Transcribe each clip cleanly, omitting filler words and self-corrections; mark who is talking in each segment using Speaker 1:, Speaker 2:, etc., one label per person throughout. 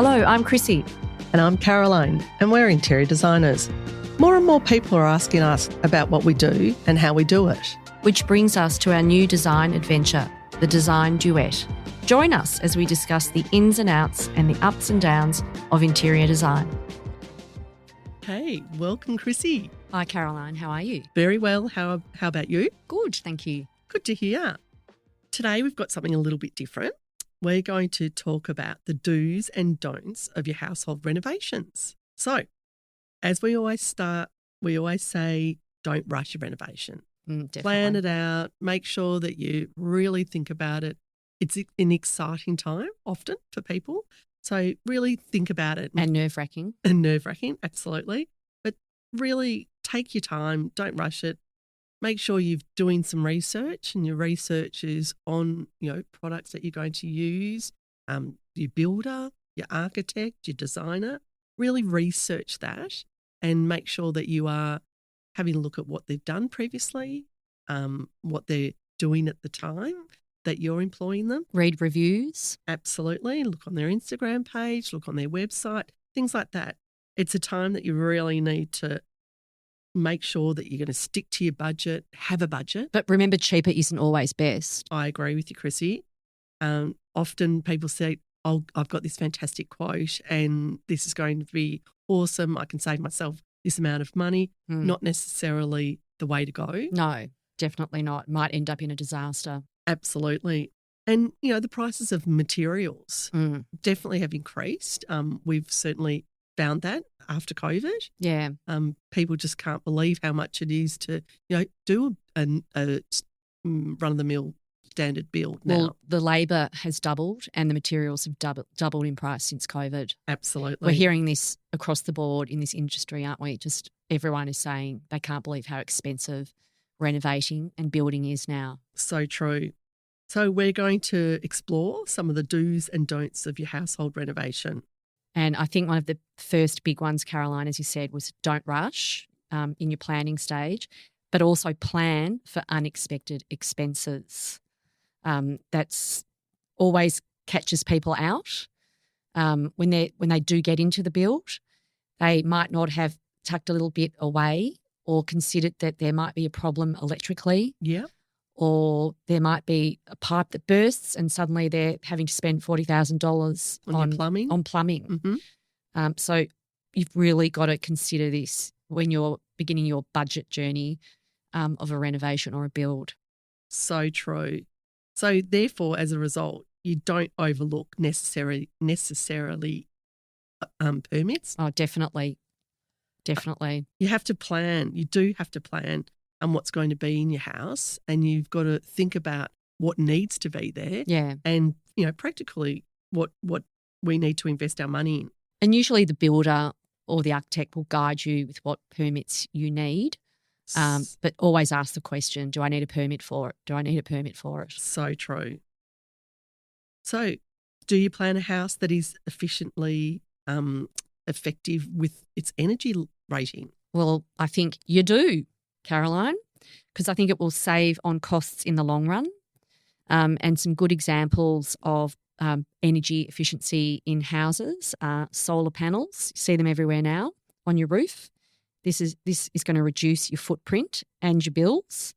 Speaker 1: Hello, I'm Chrissy.
Speaker 2: And I'm Caroline, and we're interior designers. More and more people are asking us about what we do and how we do it.
Speaker 1: Which brings us to our new design adventure, the Design Duet. Join us as we discuss the ins and outs and the ups and downs of interior design.
Speaker 2: Hey, welcome, Chrissy.
Speaker 1: Hi, Caroline. How are you?
Speaker 2: Very well. How about you?
Speaker 1: Good, thank you.
Speaker 2: Good to hear. Today we've got something a little bit different. We're going to talk about the do's and don'ts of your household renovations. So, as we always start, we always say, don't rush your renovation.
Speaker 1: Definitely.
Speaker 2: Plan it out. Make sure that you really think about it. It's an exciting time often for people. So really think about it.
Speaker 1: And nerve-wracking.
Speaker 2: And nerve-wracking, absolutely. But really take your time. Don't rush it. Make sure you're doing some research, and your research is on, products that you're going to use, your builder, your architect, your designer. Really research that and make sure that you are having a look at what they've done previously, what they're doing at the time that you're employing them.
Speaker 1: Read reviews.
Speaker 2: Absolutely. Look on their Instagram page, look on their website, things like that. It's a time that you really need to make sure that you're going to stick to your budget, have a budget.
Speaker 1: But remember, cheaper isn't always best.
Speaker 2: I agree with you, Chrissy. Often people say, I've got this fantastic quote and this is going to be awesome. I can save myself this amount of money. Not necessarily the way to go.
Speaker 1: No, definitely not. Might end up in a disaster.
Speaker 2: Absolutely. And, the prices of materials definitely have increased. We've certainly found that after COVID.
Speaker 1: Yeah.
Speaker 2: People just can't believe how much it is to, do a run-of-the-mill standard build now.
Speaker 1: Well, the labour has doubled and the materials have doubled in price since COVID.
Speaker 2: Absolutely.
Speaker 1: We're hearing this across the board in this industry, aren't we? Just everyone is saying they can't believe how expensive renovating and building is now.
Speaker 2: So true. So we're going to explore some of the do's and don'ts of your household renovation.
Speaker 1: And I think one of the first big ones, Caroline, as you said, was don't rush in your planning stage, but also plan for unexpected expenses. That's always catches people out. When they do get into the build, they might not have tucked a little bit away or considered that there might be a problem electrically.
Speaker 2: Yeah.
Speaker 1: Or there might be a pipe that bursts and suddenly they're having to spend $40,000
Speaker 2: on plumbing.
Speaker 1: Mm-hmm. So you've really got to consider this when you're beginning your budget journey of a renovation or a build.
Speaker 2: So true. So therefore, as a result, you don't overlook necessarily permits.
Speaker 1: Oh, definitely. Definitely.
Speaker 2: You have to plan. You do have to plan what's going to be in your house, and you've got to think about what needs to be there.
Speaker 1: Yeah.
Speaker 2: And, practically what we need to invest our money in.
Speaker 1: And usually the builder or the architect will guide you with what permits you need. But always ask the question, do I need a permit for it? Do I need a permit for it?
Speaker 2: So true. So do you plan a house that is efficiently effective with its energy rating?
Speaker 1: Well, I think you do, Caroline, because I think it will save on costs in the long run. And some good examples of energy efficiency in houses are solar panels. You see them everywhere now on your roof. This is going to reduce your footprint and your bills.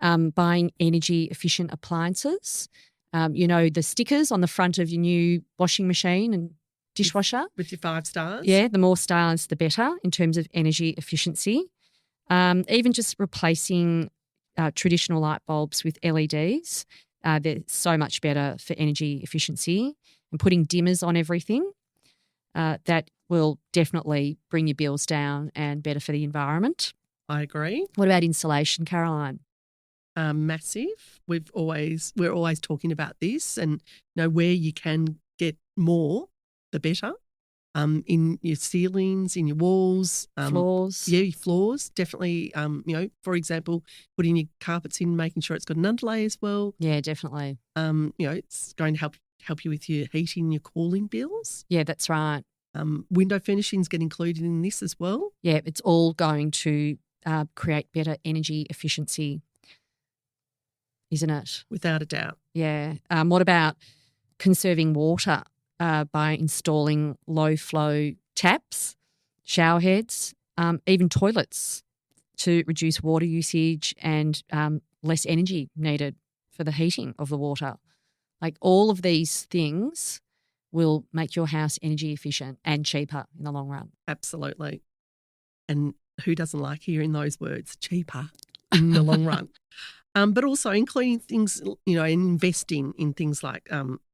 Speaker 1: Buying energy efficient appliances. The stickers on the front of your new washing machine and dishwasher.
Speaker 2: With your 5 stars?
Speaker 1: Yeah, the more stars, the better in terms of energy efficiency. Even just replacing traditional light bulbs with LEDs, they're so much better for energy efficiency. And putting dimmers on everything, that will definitely bring your bills down and better for the environment.
Speaker 2: I agree.
Speaker 1: What about insulation, Caroline?
Speaker 2: Massive. We're always talking about this, and where you can get more, the better. In your ceilings, in your walls,
Speaker 1: floors.
Speaker 2: Yeah, your floors definitely. For example, putting your carpets in, making sure it's got an underlay as well.
Speaker 1: Yeah, definitely.
Speaker 2: It's going to help you with your heating, your cooling bills.
Speaker 1: Yeah, that's right.
Speaker 2: Window furnishings get included in this as well.
Speaker 1: Yeah, it's all going to create better energy efficiency, isn't it?
Speaker 2: Without a doubt.
Speaker 1: Yeah. What about conserving water? by installing low flow taps, shower heads, even toilets to reduce water usage and less energy needed for the heating of the water. Like all of these things will make your house energy efficient and cheaper in the long run.
Speaker 2: Absolutely. And who doesn't like hearing those words, cheaper in the long run? But also including things, and investing in things like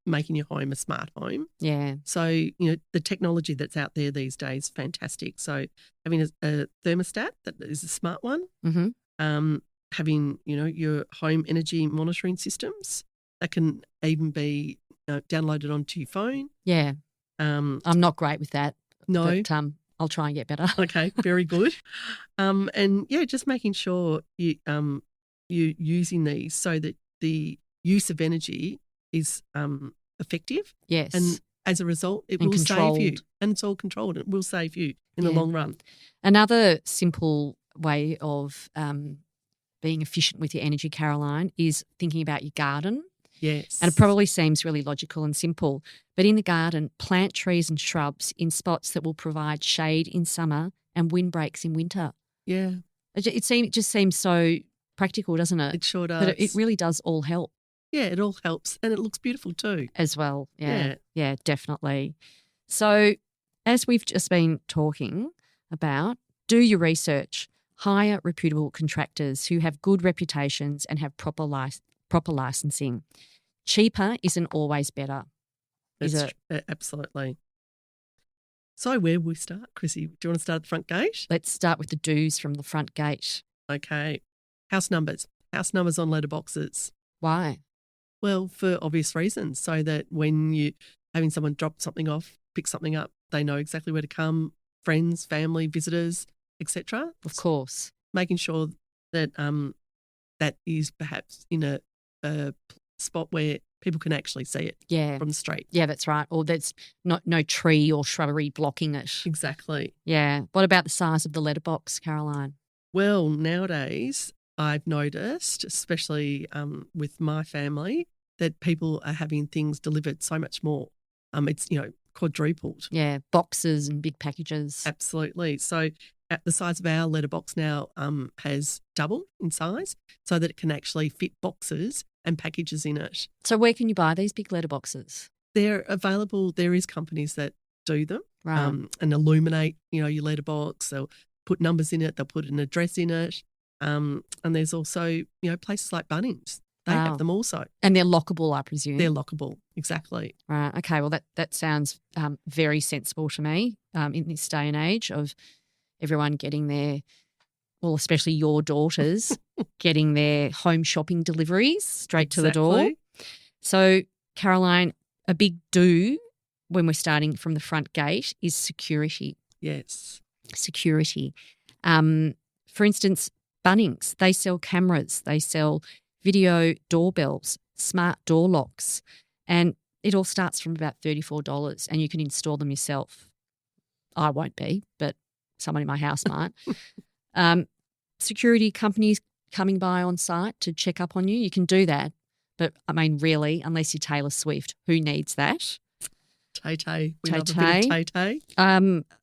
Speaker 2: making your home a smart home.
Speaker 1: Yeah.
Speaker 2: So, the technology that's out there these days is fantastic. So having a thermostat that is a smart one, having, your home energy monitoring systems that can even be downloaded onto your phone.
Speaker 1: Yeah. I'm not great with that.
Speaker 2: No.
Speaker 1: But I'll try and get better.
Speaker 2: Okay, very good. And just making sure you're using these so that the use of energy is effective.
Speaker 1: Yes.
Speaker 2: And as a result, it
Speaker 1: and
Speaker 2: will
Speaker 1: controlled.
Speaker 2: save you. And it's all controlled. It will save you in the long run.
Speaker 1: Another simple way of being efficient with your energy, Caroline, is thinking about your garden.
Speaker 2: Yes.
Speaker 1: And it probably seems really logical and simple, but in the garden, plant trees and shrubs in spots that will provide shade in summer and windbreaks in winter.
Speaker 2: Yeah.
Speaker 1: It just seems so practical, doesn't it?
Speaker 2: It sure does.
Speaker 1: But it really does all help.
Speaker 2: Yeah, it all helps. And it looks beautiful too.
Speaker 1: As well. Yeah, definitely. So as we've just been talking about, do your research. Hire reputable contractors who have good reputations and have proper licensing. Cheaper isn't always better, is it?
Speaker 2: Absolutely. So where will we start, Chrissy? Do you want to start at the front gate?
Speaker 1: Let's start with the do's from the front gate.
Speaker 2: Okay. House numbers. House numbers on letterboxes.
Speaker 1: Why?
Speaker 2: Well, for obvious reasons, so that when you're having someone drop something off, pick something up, they know exactly where to come, friends, family, visitors, etc.
Speaker 1: Of course.
Speaker 2: Making sure that that is perhaps in a spot where people can actually see it from the street.
Speaker 1: Yeah, that's right. Or there's no tree or shrubbery blocking it.
Speaker 2: Exactly.
Speaker 1: Yeah. What about the size of the letterbox, Caroline?
Speaker 2: Well, nowadays I've noticed, especially with my family, that people are having things delivered so much more. It's, quadrupled.
Speaker 1: Yeah, boxes and big packages.
Speaker 2: Absolutely. So the size of our letterbox now has doubled in size so that it can actually fit boxes and packages in it.
Speaker 1: So where can you buy these big letterboxes?
Speaker 2: They're available. There is companies that do them
Speaker 1: right.
Speaker 2: And illuminate, your letterbox. They'll put numbers in it. They'll put an address in it. And there's also, places like Bunnings. They have them also.
Speaker 1: And they're lockable, I presume.
Speaker 2: They're lockable, exactly.
Speaker 1: Right. Okay. Well, that sounds very sensible to me in this day and age of everyone getting their, well, especially your daughters, getting their home shopping deliveries straight to the door. So, Caroline, a big do when we're starting from the front gate is security.
Speaker 2: Yes.
Speaker 1: Security. For instance, Bunnings, they sell cameras, they sell video doorbells, smart door locks, and it all starts from about $34 and you can install them yourself. I won't be, but someone in my house might. Security companies coming by on site to check up on you, you can do that. But, I mean, really, unless you're Taylor Swift, who needs that?
Speaker 2: Tay-Tay. We love a bit of Tay-Tay.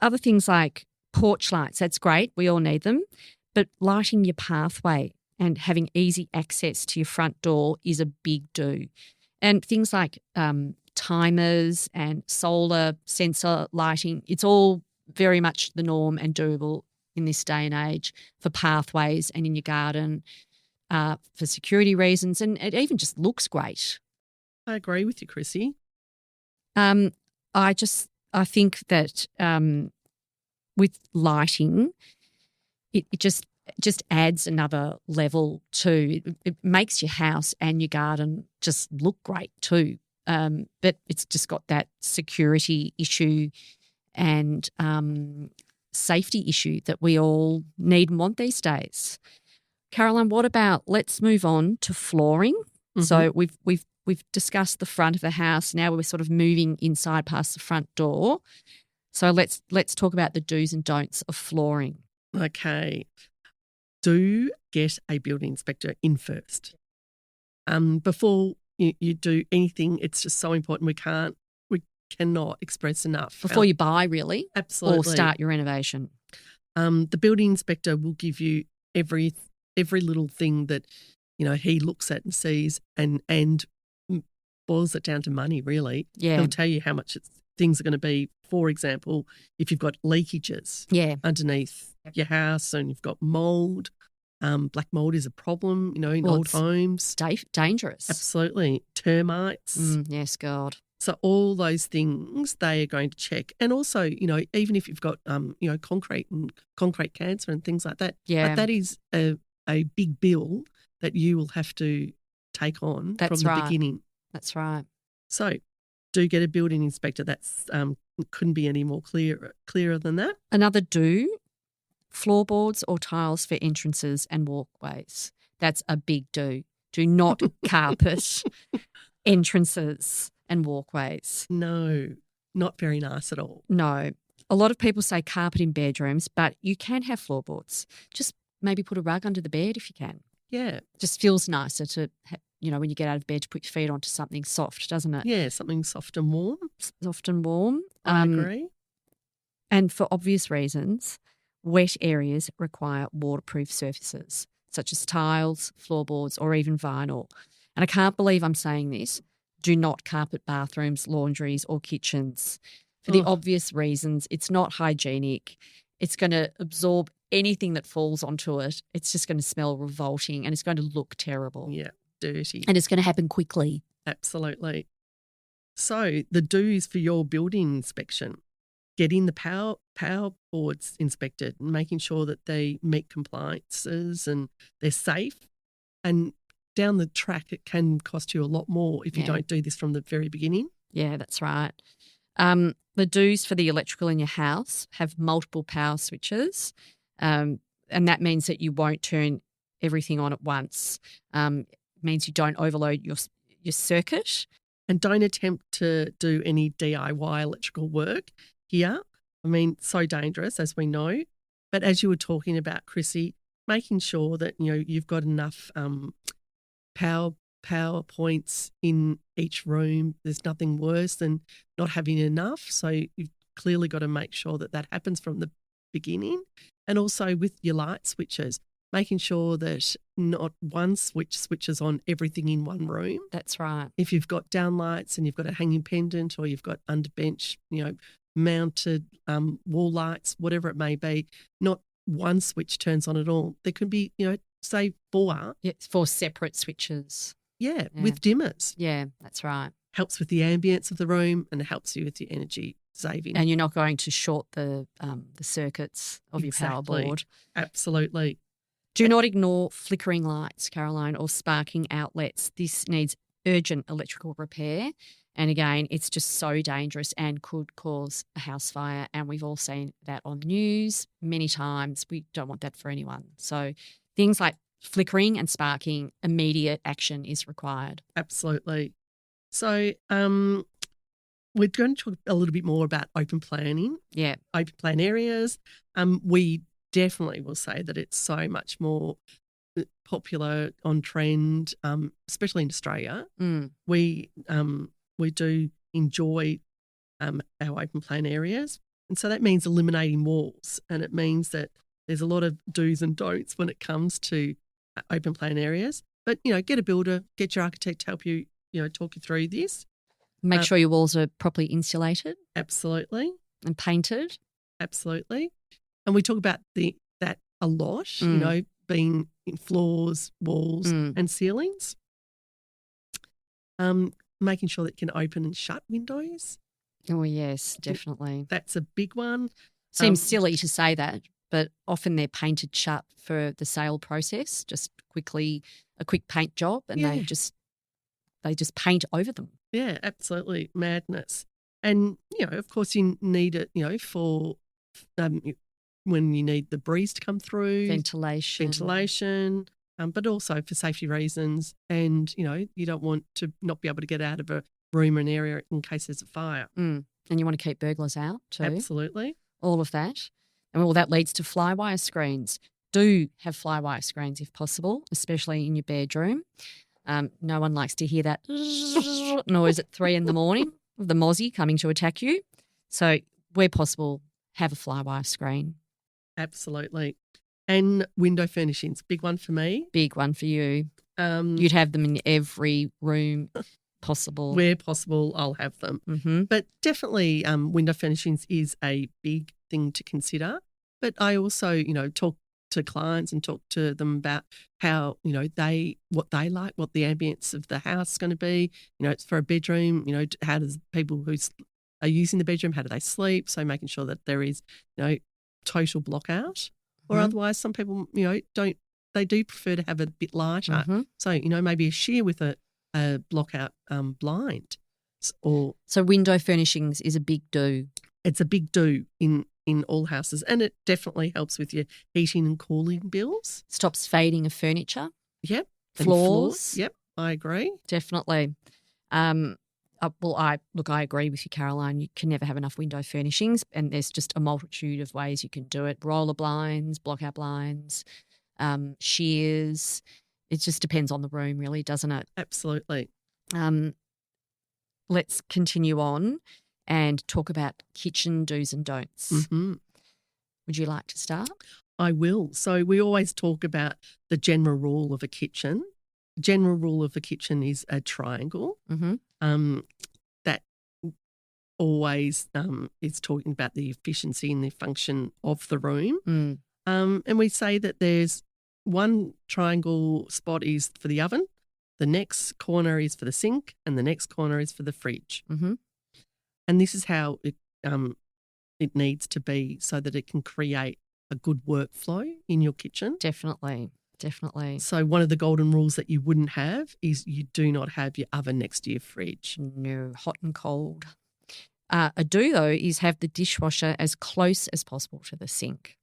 Speaker 1: Other things like porch lights, that's great. We all need them. But lighting your pathway and having easy access to your front door is a big do. And things like timers and solar sensor lighting, it's all very much the norm and doable in this day and age for pathways and in your garden for security reasons. And it even just looks great.
Speaker 2: I agree with you, Chrissy.
Speaker 1: I think that with lighting, it just adds another level too. It makes your house and your garden just look great too. But it's just got that security issue and safety issue that we all need and want these days. Caroline, what about, let's move on to flooring. Mm-hmm. So we've discussed the front of the house. Now we're sort of moving inside past the front door. So let's talk about the do's and don'ts of flooring.
Speaker 2: Okay. Do get a building inspector in first. Before you do anything, it's just so important. We cannot express enough.
Speaker 1: Before you buy, really,
Speaker 2: Absolutely.
Speaker 1: or start your renovation.
Speaker 2: The building inspector will give you every little thing that, he looks at and sees and boils it down to money, really.
Speaker 1: Yeah.
Speaker 2: He'll tell you how much things are going to be. For example, if you've got leakages underneath your house and you've got mould, black mould is a problem, in old homes.
Speaker 1: Dangerous.
Speaker 2: Absolutely. Termites.
Speaker 1: Yes, God.
Speaker 2: So all those things they are going to check. And also, even if you've got, concrete cancer and things like that, but that is a big bill that you will have to take on from the beginning.
Speaker 1: That's right.
Speaker 2: So do get a building inspector. That's couldn't be any more clearer than that.
Speaker 1: Another do, floorboards or tiles for entrances and walkways. That's a big do. Do not carpet entrances and walkways.
Speaker 2: No, not very nice at all.
Speaker 1: No. A lot of people say carpet in bedrooms, but you can have floorboards. Just maybe put a rug under the bed if you can.
Speaker 2: Yeah.
Speaker 1: Just feels nicer to, when you get out of bed, to put your feet onto something soft, doesn't it?
Speaker 2: Yeah, something soft and warm.
Speaker 1: Soft and warm.
Speaker 2: I agree.
Speaker 1: And for obvious reasons, wet areas require waterproof surfaces, such as tiles, floorboards, or even vinyl. And I can't believe I'm saying this. Do not carpet bathrooms, laundries, or kitchens. For the obvious reasons, it's not hygienic. It's going to absorb anything that falls onto it. It's just going to smell revolting and it's going to look terrible.
Speaker 2: Yeah, dirty.
Speaker 1: And it's going to happen quickly.
Speaker 2: Absolutely. So the do's for your building inspection: getting the power boards inspected and making sure that they meet compliances and they're safe. And down the track, it can cost you a lot more if you don't do this from the very beginning.
Speaker 1: Yeah, that's right. The do's for the electrical in your house: have multiple power switches, and that means that you won't turn everything on at once. It means you don't overload your circuit.
Speaker 2: And don't attempt to do any DIY electrical work here. I mean, so dangerous, as we know. But as you were talking about, Chrissy, making sure that you've got enough power points in each room. There's nothing worse than not having enough. So you've clearly got to make sure that happens from the beginning. And also with your light switches, making sure that not one switch switches on everything in one room.
Speaker 1: That's right.
Speaker 2: If you've got down lights and you've got a hanging pendant, or you've got underbench, mounted wall lights, whatever it may be, not one switch turns on at all. There could be, say 4.
Speaker 1: Yeah, 4 separate switches.
Speaker 2: Yeah, with dimmers.
Speaker 1: Yeah, that's right.
Speaker 2: Helps with the ambience of the room and it helps you with your energy saving.
Speaker 1: And you're not going to short the circuits of your power board.
Speaker 2: Absolutely.
Speaker 1: Do not ignore flickering lights, Caroline, or sparking outlets. This needs urgent electrical repair. And again, it's just so dangerous and could cause a house fire. And we've all seen that on the news many times. We don't want that for anyone. So things like flickering and sparking, immediate action is required.
Speaker 2: Absolutely. So we're going to talk a little bit more about open planning.
Speaker 1: Yeah.
Speaker 2: Open plan areas. We definitely will say that it's so much more popular, on trend, especially in Australia. We do enjoy our open plan areas. And so that means eliminating walls, and it means that there's a lot of do's and don'ts when it comes to open plan areas. But, get a builder, get your architect to help you, talk you through this.
Speaker 1: Make sure your walls are properly insulated.
Speaker 2: Absolutely.
Speaker 1: And painted.
Speaker 2: Absolutely. And we talk about that a lot, being in floors, walls and ceilings. Making sure that you can open and shut windows.
Speaker 1: Oh, yes, definitely.
Speaker 2: That's a big one.
Speaker 1: Seems silly to say that, but often they're painted shut for the sale process, just a quick paint job, and they just paint over them.
Speaker 2: Yeah, absolutely. Madness. And, of course you need it, for when you need the breeze to come through. Ventilation, but also for safety reasons. And, you don't want to not be able to get out of a room or an area in case there's a fire.
Speaker 1: And you want to keep burglars out too.
Speaker 2: Absolutely.
Speaker 1: All of that. And all that leads to fly-wire screens. Do have fly-wire screens if possible, especially in your bedroom. No one likes to hear that noise at 3 a.m. of the mozzie coming to attack you. So where possible, have a flywire screen.
Speaker 2: Absolutely. And window furnishings, big one for me.
Speaker 1: Big one for you. You'd have them in every room possible.
Speaker 2: Where possible, I'll have them.
Speaker 1: Mm-hmm.
Speaker 2: But definitely window furnishings is a big thing to consider. But I also, talk to clients and talk to them about how, what they like, what the ambience of the house is going to be. It's for a bedroom, how does people who are using the bedroom, how do they sleep? So making sure that there is, total block out. Or otherwise, some people, they do prefer to have a bit lighter.
Speaker 1: Mm-hmm.
Speaker 2: So, maybe a sheer with a block out blind.
Speaker 1: So window furnishings is a big do.
Speaker 2: It's a big do in all houses, and it definitely helps with your heating and cooling bills.
Speaker 1: Stops fading of furniture.
Speaker 2: Yep.
Speaker 1: Floors.
Speaker 2: Yep, I agree.
Speaker 1: Definitely. I agree with you, Caroline. You can never have enough window furnishings, and there's just a multitude of ways you can do it. Roller blinds, block out blinds, shears. It just depends on the room, really, doesn't it?
Speaker 2: Absolutely.
Speaker 1: Let's continue on and talk about kitchen do's and don'ts.
Speaker 2: Mm-hmm.
Speaker 1: Would you like to start?
Speaker 2: I will. So we always talk about the general rule of a kitchen. General rule of a kitchen is a triangle.
Speaker 1: Mm-hmm.
Speaker 2: That always is talking about the efficiency and the function of the room.
Speaker 1: Mm.
Speaker 2: And we say that there's one triangle spot is for the oven, the next corner is for the sink, and the next corner is for the fridge.
Speaker 1: Mm-hmm.
Speaker 2: And this is how it needs to be so that it can create a good workflow in your kitchen.
Speaker 1: Definitely.
Speaker 2: So one of the golden rules that you wouldn't have is you do not have your oven next to your fridge.
Speaker 1: No, hot and cold. A do, though, is have the dishwasher as close as possible to the sink.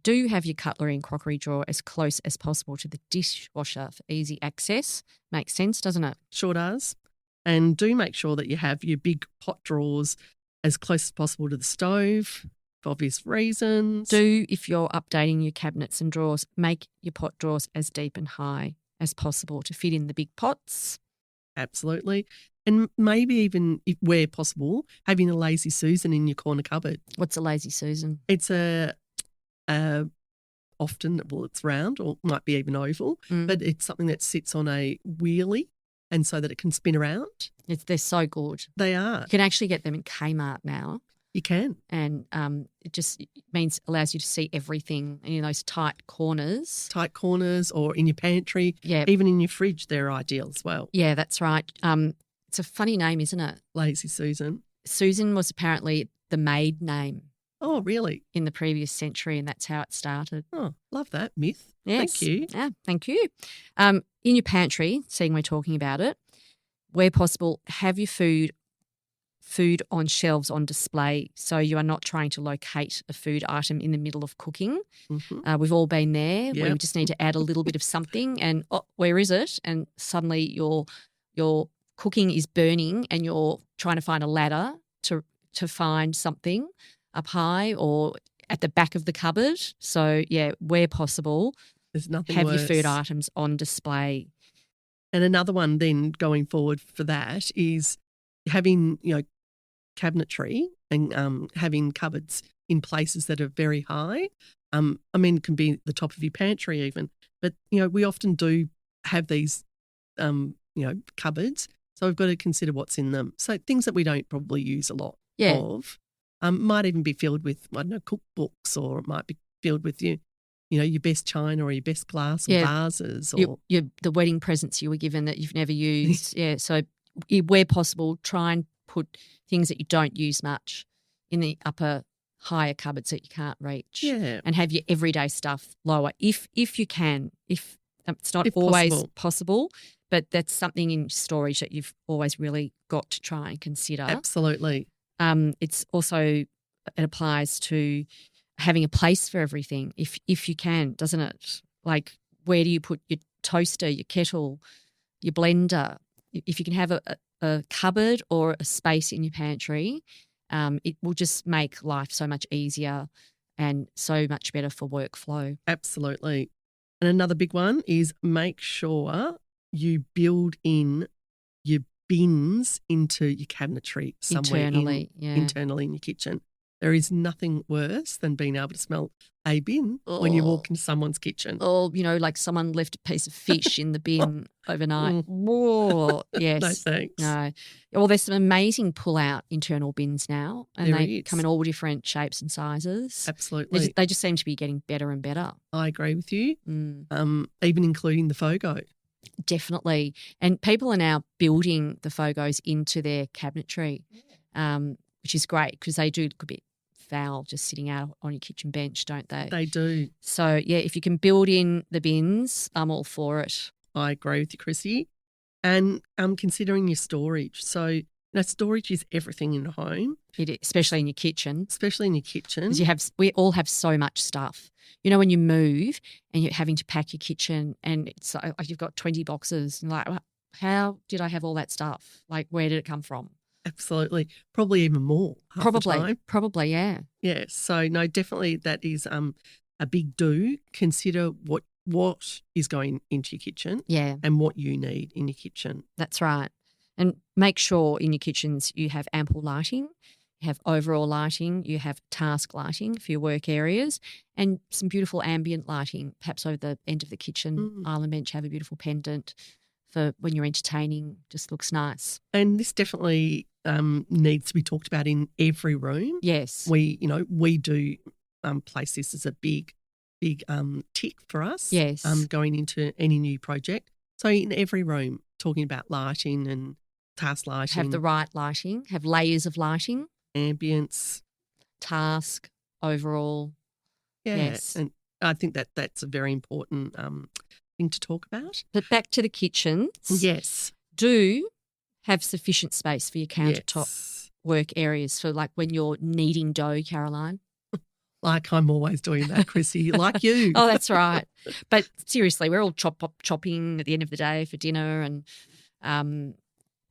Speaker 1: Do have your cutlery and crockery drawer as close as possible to the dishwasher for easy access. Makes sense, doesn't it?
Speaker 2: Sure does. And do make sure that you have your big pot drawers as close as possible to the stove for obvious reasons.
Speaker 1: Do, if you're updating your cabinets and drawers, make your pot drawers as deep and high as possible to fit in the big pots.
Speaker 2: Absolutely. And maybe even, if where possible, having a lazy Susan in your corner cupboard.
Speaker 1: What's a lazy Susan?
Speaker 2: It's often, it's round or might be even oval, but it's something that sits on a wheelie and so that it can spin around.
Speaker 1: They're so good.
Speaker 2: They are.
Speaker 1: You can actually get them in Kmart now.
Speaker 2: You can.
Speaker 1: And it just allows you to see everything in those tight corners.
Speaker 2: Tight corners or in your pantry.
Speaker 1: Yeah.
Speaker 2: Even in your fridge, they're ideal as well.
Speaker 1: Yeah, that's right. It's a funny name, isn't it?
Speaker 2: Lazy Susan.
Speaker 1: Susan was apparently the maid name.
Speaker 2: Oh, really?
Speaker 1: In the previous century, and that's how it started.
Speaker 2: Oh, love that myth.
Speaker 1: Yes.
Speaker 2: Thank you.
Speaker 1: Yeah, thank you. In your pantry, seeing we're talking about it, where possible, have your food on shelves on display so you are not trying to locate a food item in the middle of cooking.
Speaker 2: Mm-hmm.
Speaker 1: We've all been there where
Speaker 2: Yep.
Speaker 1: we just need to add a little bit of something and, where is it? And suddenly your cooking is burning and you're trying to find a ladder to find something up high or at the back of the cupboard. So, yeah, where possible,
Speaker 2: There's nothing
Speaker 1: have
Speaker 2: worse.
Speaker 1: your food items on display.
Speaker 2: And another one then going forward for that is having, cabinetry and having cupboards in places that are very high. It can be the top of your pantry even. But, we often do have these, cupboards. So we've got to consider what's in them. So things that we don't probably use a lot of might even be filled with, cookbooks, or it might be filled with your best china or your best glass or vases. Or
Speaker 1: the wedding presents you were given that you've never used. Yeah, so where possible, try and put things that you don't use much in the upper higher cupboards that you can't reach.
Speaker 2: Yeah.
Speaker 1: And have your everyday stuff lower if you can. If it's not always possible, but that's something in storage that you've always really got to try and consider.
Speaker 2: Absolutely.
Speaker 1: It's also, it applies to having a place for everything if you can, doesn't it? Like, where do you put your toaster, your kettle, your blender? If you can have a cupboard or a space in your pantry, it will just make life so much easier and so much better for workflow.
Speaker 2: Absolutely. And another big one is make sure you build in your bins into your cabinetry somewhere internally in your kitchen. There is nothing worse than being able to smell a bin when you walk into someone's kitchen.
Speaker 1: Or, like someone left a piece of fish in the bin overnight. Whoa, yes.
Speaker 2: No thanks.
Speaker 1: No. Well, there's some amazing pull-out internal bins now, and they come in all different shapes and sizes.
Speaker 2: Absolutely.
Speaker 1: They just seem to be getting better and better.
Speaker 2: I agree with you, even including the FOGO.
Speaker 1: Definitely. And people are now building the FOGOs into their cabinetry, which is great because they do look a bit foul just sitting out on your kitchen bench, don't they?
Speaker 2: They do.
Speaker 1: So, yeah, if you can build in the bins, I'm all for it.
Speaker 2: I agree with you, Chrissy. And considering your storage. So, storage is everything in the home.
Speaker 1: It is, especially in your kitchen.
Speaker 2: Especially in your kitchen.
Speaker 1: Because we all have so much stuff. When you move and you're having to pack your kitchen and it's like you've got 20 boxes and like, how did I have all that stuff? Like, where did it come from?
Speaker 2: Absolutely. Probably even more.
Speaker 1: Probably, yeah.
Speaker 2: Yeah. So, no, definitely that is a big do. Consider what is going into your kitchen and what you need in your kitchen.
Speaker 1: That's right. And make sure in your kitchens you have ample lighting, you have overall lighting, you have task lighting for your work areas and some beautiful ambient lighting, perhaps over the end of the kitchen island bench, have a beautiful pendant for when you're entertaining, just looks nice.
Speaker 2: And this definitely needs to be talked about in every room.
Speaker 1: Yes.
Speaker 2: We do place this as a big tick for us.
Speaker 1: Yes.
Speaker 2: Going into any new project. So in every room, talking about lighting and task lighting.
Speaker 1: Have the right lighting, have layers of lighting.
Speaker 2: Ambience.
Speaker 1: Task, overall.
Speaker 2: Yeah.
Speaker 1: Yes.
Speaker 2: And I think that's a very important thing to talk about.
Speaker 1: But back to the kitchens.
Speaker 2: Yes.
Speaker 1: Do have sufficient space for your countertop work areas for like when you're kneading dough, Caroline.
Speaker 2: Like I'm always doing that, Chrissy, like you.
Speaker 1: Oh, that's right. But seriously, we're all chopping at the end of the day for dinner and,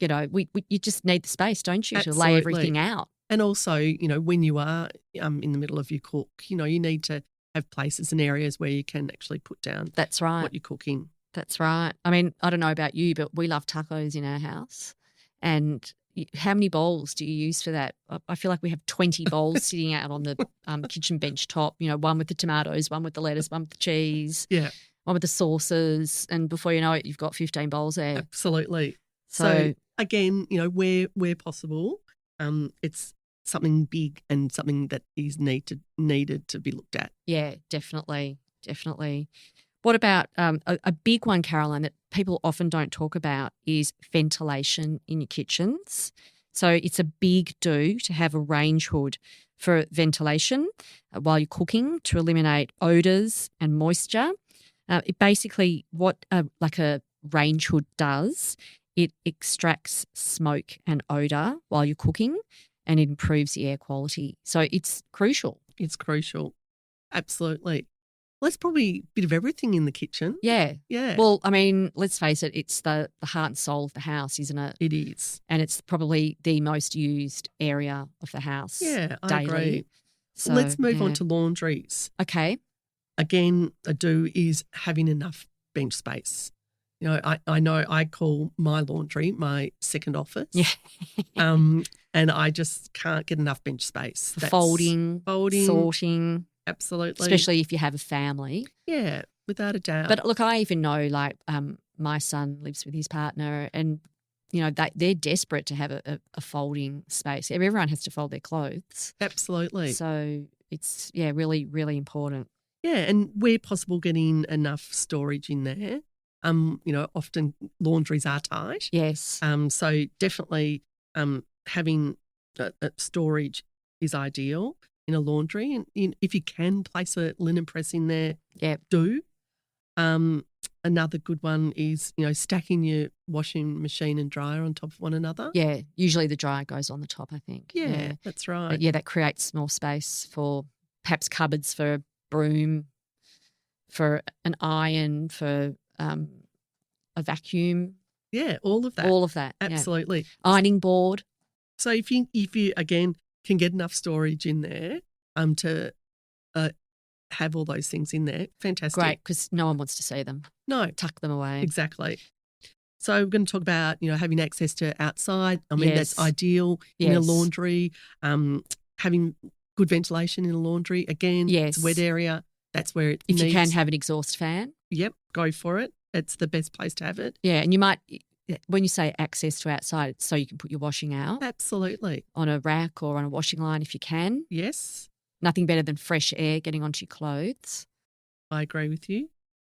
Speaker 1: you just need the space, don't you,
Speaker 2: Absolutely.
Speaker 1: to lay everything out.
Speaker 2: And also, when you are in the middle of your cook, you need to have places and areas where you can actually put down
Speaker 1: that's right.
Speaker 2: what you're cooking.
Speaker 1: That's right. I mean, I don't know about you, but we love tacos in our house. And how many bowls do you use for that? I feel like we have 20 bowls sitting out on the kitchen bench top, one with the tomatoes, one with the lettuce, one with the cheese, one with the sauces. And before you know it, you've got 15 bowls there.
Speaker 2: Absolutely. So again, where possible, it's something big and something that is needed to be looked at.
Speaker 1: Yeah, definitely. What about a big one, Caroline, that people often don't talk about is ventilation in your kitchens. So it's a big do to have a range hood for ventilation while you're cooking to eliminate odours and moisture. It basically what like a range hood does, it extracts smoke and odour while you're cooking and it improves the air quality. So it's crucial.
Speaker 2: It's crucial. Absolutely. Well, it's probably a bit of everything in the kitchen.
Speaker 1: Yeah.
Speaker 2: Yeah.
Speaker 1: Well, I mean, let's face it, it's the heart and soul of the house, isn't it?
Speaker 2: It is.
Speaker 1: And it's probably the most used area of the house
Speaker 2: Yeah, I
Speaker 1: daily.
Speaker 2: agree.
Speaker 1: So
Speaker 2: let's move on to laundries.
Speaker 1: Okay.
Speaker 2: Again, a do is having enough bench space. I know I call my laundry my second office.
Speaker 1: Yeah.
Speaker 2: And I just can't get enough bench space.
Speaker 1: Folding, sorting.
Speaker 2: Absolutely.
Speaker 1: Especially if you have a family.
Speaker 2: Yeah, without a doubt.
Speaker 1: But look, I even know my son lives with his partner and, they're desperate to have a folding space. Everyone has to fold their clothes.
Speaker 2: Absolutely.
Speaker 1: So it's, really, really important.
Speaker 2: Yeah, and where possible getting enough storage in there. Often laundries are tight.
Speaker 1: Yes.
Speaker 2: So definitely having a storage is ideal in a laundry. And if you can place a linen press in there, do. Another good one is, stacking your washing machine and dryer on top of one another.
Speaker 1: Yeah, usually the dryer goes on the top, I think.
Speaker 2: Yeah. That's right.
Speaker 1: But that creates more space for perhaps cupboards for a broom, for an iron, for a vacuum.
Speaker 2: Yeah, all of that.
Speaker 1: All of that.
Speaker 2: Absolutely.
Speaker 1: Yeah. Ironing board.
Speaker 2: So if you again can get enough storage in there to have all those things in there, fantastic.
Speaker 1: Great, because no one wants to see them.
Speaker 2: No.
Speaker 1: Tuck them away.
Speaker 2: Exactly. So we're going to talk about, having access to outside. I mean, that's
Speaker 1: Yes.
Speaker 2: ideal in a
Speaker 1: Yes.
Speaker 2: laundry. Having good ventilation in a laundry. Again, it's a wet
Speaker 1: Yes.
Speaker 2: area. That's where it
Speaker 1: If
Speaker 2: needs.
Speaker 1: you can have an exhaust fan.
Speaker 2: Yep, go for it. It's the best place to have it.
Speaker 1: Yeah, and you might, when you say access to outside, it's so you can put your washing out
Speaker 2: Absolutely.
Speaker 1: on a rack or on a washing line if you can.
Speaker 2: Yes,
Speaker 1: Nothing better than fresh air getting onto your clothes.
Speaker 2: I agree with you.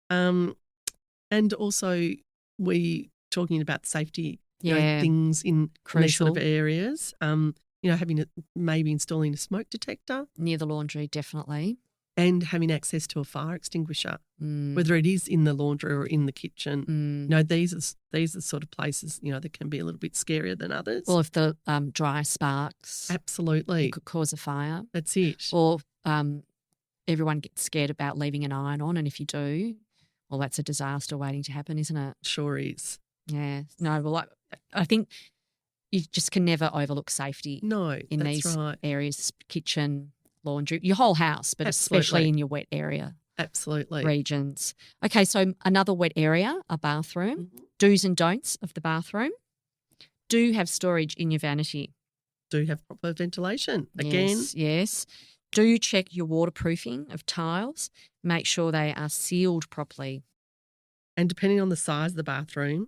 Speaker 2: And also we talking about safety, things in these sort of areas. Having maybe installing a smoke detector
Speaker 1: near the laundry, definitely,
Speaker 2: and having access to a fire extinguisher, whether it is in the laundry or in the kitchen. These are the sort of places that can be a little bit scarier than others.
Speaker 1: Well, if the dryer sparks,
Speaker 2: absolutely,
Speaker 1: it could cause a fire.
Speaker 2: That's it.
Speaker 1: Or everyone gets scared about leaving an iron on, and if you do, well, that's a disaster waiting to happen, isn't it?
Speaker 2: Sure is.
Speaker 1: Yeah. No, well, I think you just can never overlook safety.
Speaker 2: No,
Speaker 1: in
Speaker 2: that's
Speaker 1: these
Speaker 2: right.
Speaker 1: areas, kitchen, laundry, your whole house, but especially in your wet area.
Speaker 2: Absolutely.
Speaker 1: Regions. Okay, so another wet area, a bathroom. Do's and don'ts of the bathroom. Do have storage in your vanity.
Speaker 2: Do have proper ventilation. Again.
Speaker 1: Yes. Do check your waterproofing of tiles. Make sure they are sealed properly.
Speaker 2: And depending on the size of the bathroom,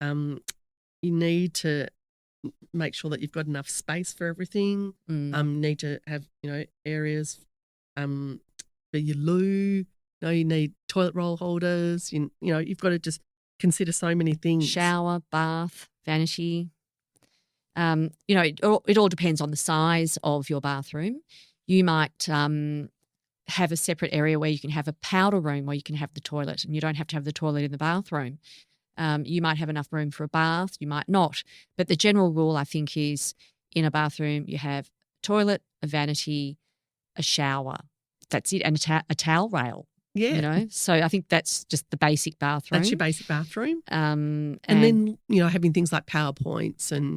Speaker 2: you need to make sure that you've got enough space for everything. Need to have, areas for your loo. You need toilet roll holders. You've got to just consider so many things.
Speaker 1: Shower, bath, vanity. It all depends on the size of your bathroom. You might have a separate area where you can have a powder room where you can have the toilet, and you don't have to have the toilet in the bathroom. You might have enough room for a bath, you might not. But the general rule, I think, is in a bathroom you have a toilet, a vanity, a shower. That's it, and a towel rail.
Speaker 2: Yeah.
Speaker 1: So I think that's just the basic bathroom.
Speaker 2: That's your basic bathroom. And then, having things like PowerPoints and,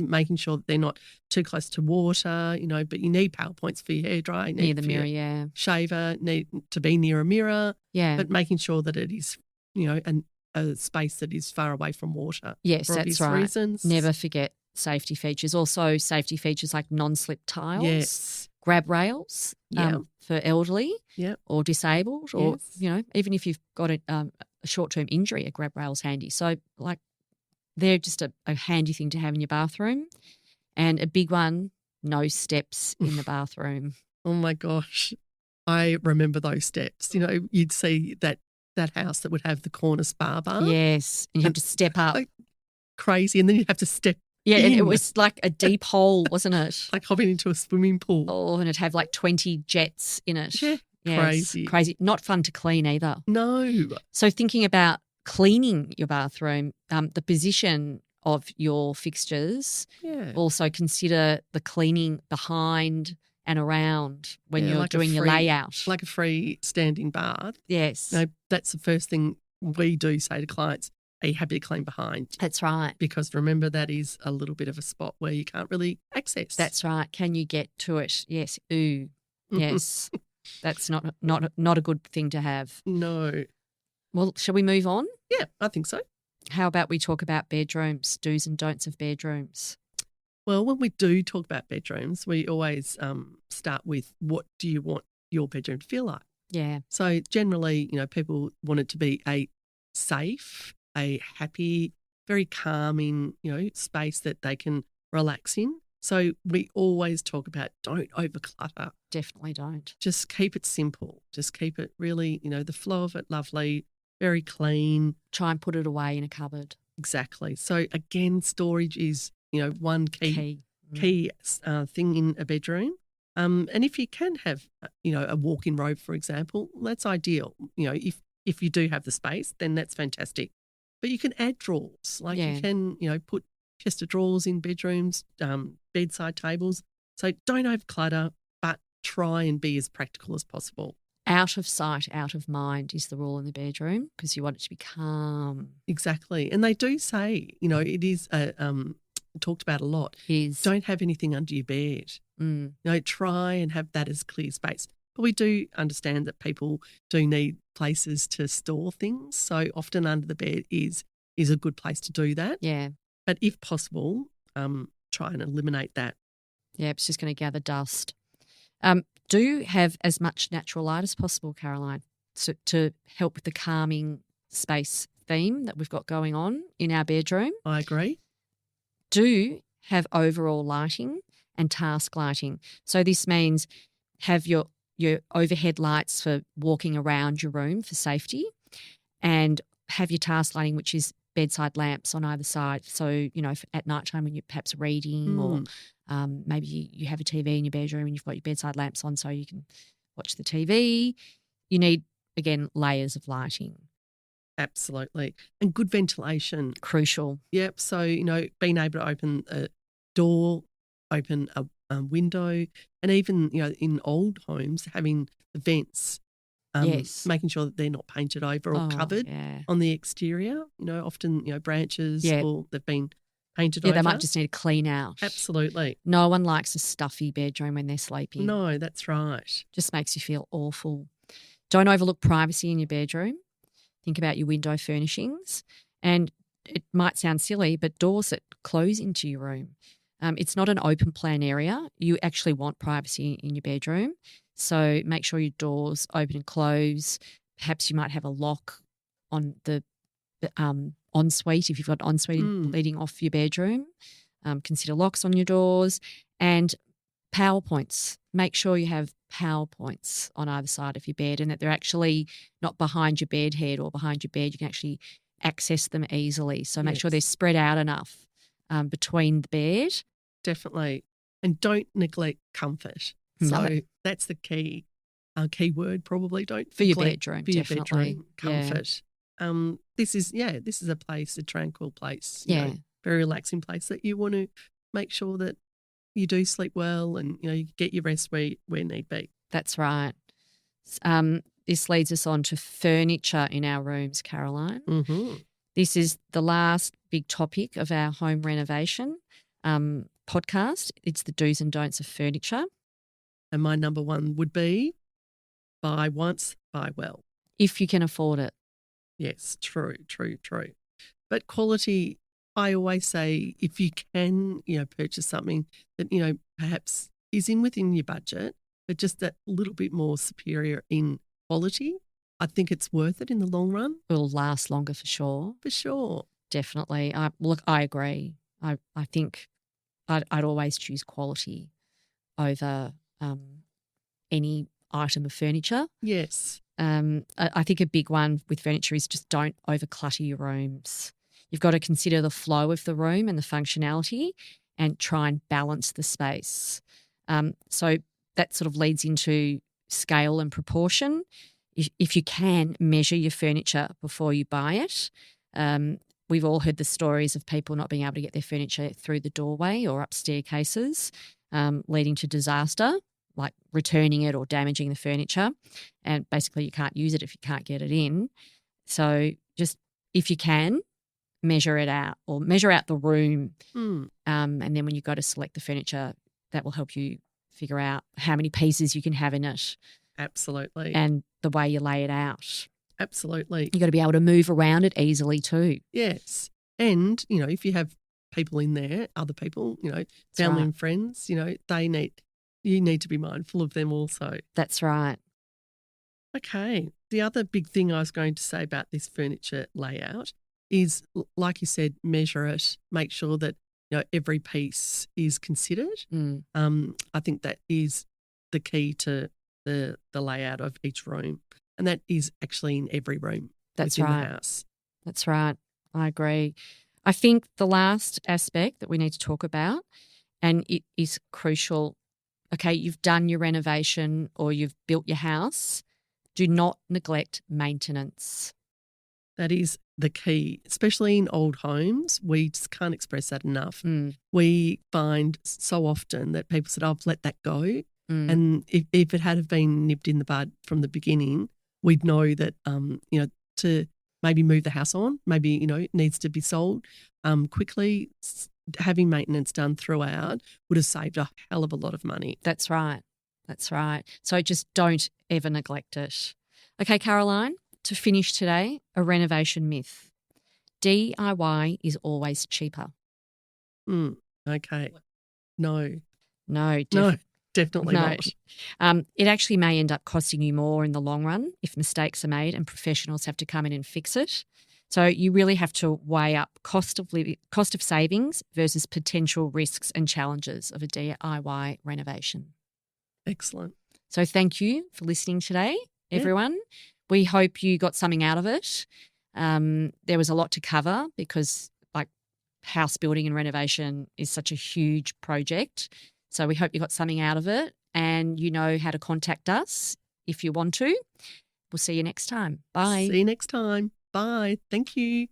Speaker 2: making sure that they're not too close to water, but you need PowerPoints for your hairdryer.
Speaker 1: Near the mirror,
Speaker 2: shaver, need to be near a mirror.
Speaker 1: Yeah.
Speaker 2: But making sure that it is, a space that is far away from water.
Speaker 1: Yes,
Speaker 2: for
Speaker 1: that's
Speaker 2: obvious
Speaker 1: right.
Speaker 2: reasons.
Speaker 1: Never forget safety features. Also safety features like non-slip tiles.
Speaker 2: Yes.
Speaker 1: Grab rails for elderly or disabled, or even if you've got a short-term injury, a grab rail's handy. So they're just a handy thing to have in your bathroom. And a big one, no steps in the bathroom.
Speaker 2: Oh my gosh, I remember those steps. You'd see that house that would have the corner spa bar.
Speaker 1: Yes, and you have to step up.
Speaker 2: Crazy, and then you'd have to step.
Speaker 1: Yeah, and it was like a deep hole, wasn't it?
Speaker 2: Like hopping into a swimming pool.
Speaker 1: Oh, and it'd have like 20 jets in it.
Speaker 2: Yeah, yes,
Speaker 1: crazy. Not fun to clean either.
Speaker 2: No.
Speaker 1: So thinking about cleaning your bathroom, the position of your fixtures, also consider the cleaning behind and around when you're doing your layout.
Speaker 2: Like a freestanding bath.
Speaker 1: Yes.
Speaker 2: That's the first thing we do say to clients. Are you happy to clean behind?
Speaker 1: That's right.
Speaker 2: Because remember, that is a little bit of a spot where you can't really access.
Speaker 1: That's right. Can you get to it? Yes. Ooh. Yes. That's not a good thing to have.
Speaker 2: No.
Speaker 1: Well, shall we move on?
Speaker 2: Yeah, I think so.
Speaker 1: How about we talk about bedrooms, do's and don'ts of bedrooms?
Speaker 2: Well, when we do talk about bedrooms, we always start with, what do you want your bedroom to feel like?
Speaker 1: Yeah.
Speaker 2: So generally, people want it to be a safe, a happy, very calming, space that they can relax in. So we always talk about, don't overclutter.
Speaker 1: Definitely don't.
Speaker 2: Just keep it simple. Just keep it really, the flow of it lovely, very clean.
Speaker 1: Try and put it away in a cupboard.
Speaker 2: Exactly. So again, storage is, one key thing in a bedroom. And if you can have, a walk-in robe, for example, that's ideal. If you do have the space, then that's fantastic. But you can add drawers. You can, put chest of drawers in bedrooms, bedside tables. So don't overclutter, but try and be as practical as possible.
Speaker 1: Out of sight, out of mind is the rule in the bedroom, because you want it to be calm.
Speaker 2: Exactly. And they do say, it is talked about a lot. Don't have anything under your bed. Try and have that as clear space. But we do understand that people do need places to store things. So often under the bed is is a good place to do that.
Speaker 1: Yeah.
Speaker 2: But if possible, try and eliminate that.
Speaker 1: Yeah, it's just going to gather dust. Do have as much natural light as possible, Caroline, to help with the calming space theme that we've got going on in our bedroom.
Speaker 2: I agree.
Speaker 1: Do have overall lighting and task lighting. So this means have your overhead lights for walking around your room for safety, and have your task lighting, which is bedside lamps on either side. So, at nighttime when you're perhaps reading or maybe you have a TV in your bedroom and you've got your bedside lamps on so you can watch the TV. You need, again, layers of lighting.
Speaker 2: Absolutely. And good ventilation.
Speaker 1: Crucial.
Speaker 2: Yep. So, being able to open a door, open a window, and even, in old homes, having the vents.
Speaker 1: Yes.
Speaker 2: Making sure that they're not painted over or covered on the exterior. Often, branches or they've been painted over.
Speaker 1: Yeah, they might just need a clean out.
Speaker 2: Absolutely.
Speaker 1: No one likes a stuffy bedroom when they're sleeping.
Speaker 2: No, that's right.
Speaker 1: Just makes you feel awful. Don't overlook privacy in your bedroom. Think about your window furnishings. And it might sound silly, but doors that close into your room. It's not an open plan area. You actually want privacy in your bedroom. So make sure your doors open and close. Perhaps you might have a lock on the ensuite if you've got an ensuite leading off your bedroom. Consider locks on your doors and power points. Make sure you have power points on either side of your bed and that they're actually not behind your bed head or behind your bed. You can actually access them easily. So make sure they're spread out enough between the bed.
Speaker 2: Definitely. And don't neglect comfort. So that's the key word probably. Don't
Speaker 1: for your bedroom,
Speaker 2: for your
Speaker 1: definitely.
Speaker 2: bedroom comfort. This is a place, a tranquil place, very relaxing place that you want to make sure that you do sleep well and you get your rest where need be.
Speaker 1: That's right. This leads us on to furniture in our rooms, Caroline.
Speaker 2: Mm-hmm.
Speaker 1: This is the last big topic of our home renovation podcast. It's the do's and don'ts of furniture.
Speaker 2: And my number one would be buy once, buy well.
Speaker 1: If you can afford it.
Speaker 2: Yes, true. But quality, I always say if you can, purchase something that, perhaps is within your budget, but just that little bit more superior in quality, I think it's worth it in the long run.
Speaker 1: It'll last longer for sure.
Speaker 2: For sure.
Speaker 1: Definitely. I agree. I think I'd always choose quality over any item of furniture.
Speaker 2: Yes.
Speaker 1: I think a big one with furniture is just don't overclutter your rooms. You've got to consider the flow of the room and the functionality and try and balance the space. So that sort of leads into scale and proportion. If you can, measure your furniture before you buy it. We've all heard the stories of people not being able to get their furniture through the doorway or up staircases, leading to disaster, like returning it or damaging the furniture. And basically you can't use it if you can't get it in. So just if you can, measure it out or measure out the room. And then when you go to select the furniture, that will help you figure out how many pieces you can have in it.
Speaker 2: Absolutely.
Speaker 1: And the way you lay it out.
Speaker 2: Absolutely.
Speaker 1: You got to be able to move around it easily too.
Speaker 2: Yes. And, if you have people in there, other people, family and friends, you need to be mindful of them also.
Speaker 1: That's right.
Speaker 2: Okay. The other big thing I was going to say about this furniture layout is, like you said, measure it, make sure that, every piece is considered. I think that is the key to the layout of each room. And that is actually in every room within the house.
Speaker 1: That's right. I agree. I think the last aspect that we need to talk about, and it is crucial, okay, you've done your renovation or you've built your house, do not neglect maintenance.
Speaker 2: That is the key, especially in old homes. We just can't express that enough. We find so often that people said, I've let that go. And if it had been nipped in the bud from the beginning, we'd know that, to maybe move the house on, maybe, it needs to be sold quickly. Having maintenance done throughout would have saved a hell of a lot of money.
Speaker 1: That's right. So just don't ever neglect it. Okay, Caroline, to finish today, a renovation myth. DIY is always cheaper.
Speaker 2: Okay. No,
Speaker 1: No,
Speaker 2: definitely
Speaker 1: no.
Speaker 2: not.
Speaker 1: It actually may end up costing you more in the long run if mistakes are made and professionals have to come in and fix it. So you really have to weigh up cost of savings versus potential risks and challenges of a DIY renovation.
Speaker 2: Excellent.
Speaker 1: So thank you for listening today, everyone.
Speaker 2: Yeah.
Speaker 1: We hope you got something out of it. There was a lot to cover because house building and renovation is such a huge project. So we hope you got something out of it and you know how to contact us if you want to. We'll see you next time. Bye.
Speaker 2: See you next time. Bye. Thank you.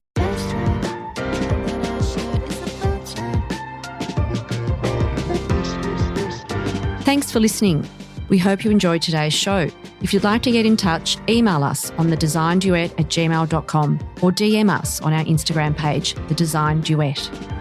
Speaker 1: Thanks for listening. We hope you enjoyed today's show. If you'd like to get in touch, email us on thedesignduet@gmail.com or DM us on our Instagram page, The Design Duet.